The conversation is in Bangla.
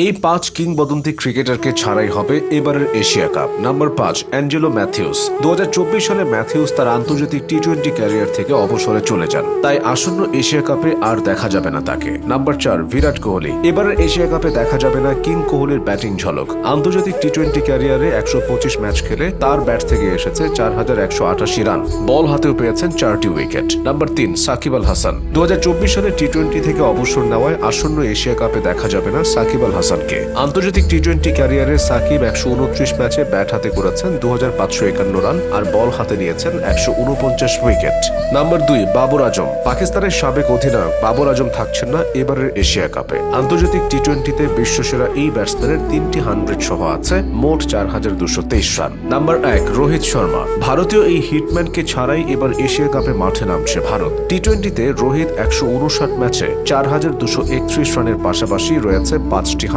এই 5 কিংবদন্তি ক্রিকেটারকে ছাড়াই হবে এবারের Asia Cup. Number 5, Angelo Mathews. 2024 সালে ম্যাথিউস তার আন্তর্জাতিক টি-20 ক্যারিয়ার থেকে অবসরে চলে যান, তাই আসন্ন এশিয়া কাপে আর দেখা যাবে না তাকে। নাম্বার 4, বিরাট কোহলি। এবারের এশিয়া কাপে দেখা যাবে না কিং কোহলির ব্যাটিং ঝলক। আন্তর্জাতিক টি-20 ক্যারিয়ারে 125 ম্যাচ খেলে তার ব্যাট থেকে এসেছে 4188 রান, বল হাতেও পেয়েছেন 4টি উইকেট। নাম্বার 3, সাকিব আল হাসান। 2024 সালে টি-20 থেকে অবসর নেওয়ায় আসন্ন এশিয়া কাপে দেখা যাবে না সাকিব আল হাসানকে। আন্তর্জাতিক টি-20 ক্যারিয়ারে সাকিব 129 ম্যাচে ব্যাট হাতে করেছেন 2551 রান আর বল হাতে নিয়েছেন 149 উইকেট। নাম্বার 2, বাবর আজম। পাকিস্তানের সাবেক অধিনায়ক বাবর আজম থাকছেন না এবারের এশিয়া কাপে। আন্তর্জাতিক টি-20তে বিশ্বসেরা এই ব্যাটসম্যানের 3টি 100 সহ আছে মোট 4223 রান। নাম্বার 1, রোহিত শর্মা। ভারতীয় এই হিটম্যানকে ছাড়াই এবার এশিয়া কাপে মাঠে নামছে ভারত। টি-20তে রোহিত 159 ম্যাচে 4231 রানের পাশাপাশি রয়েছে 5টি 100।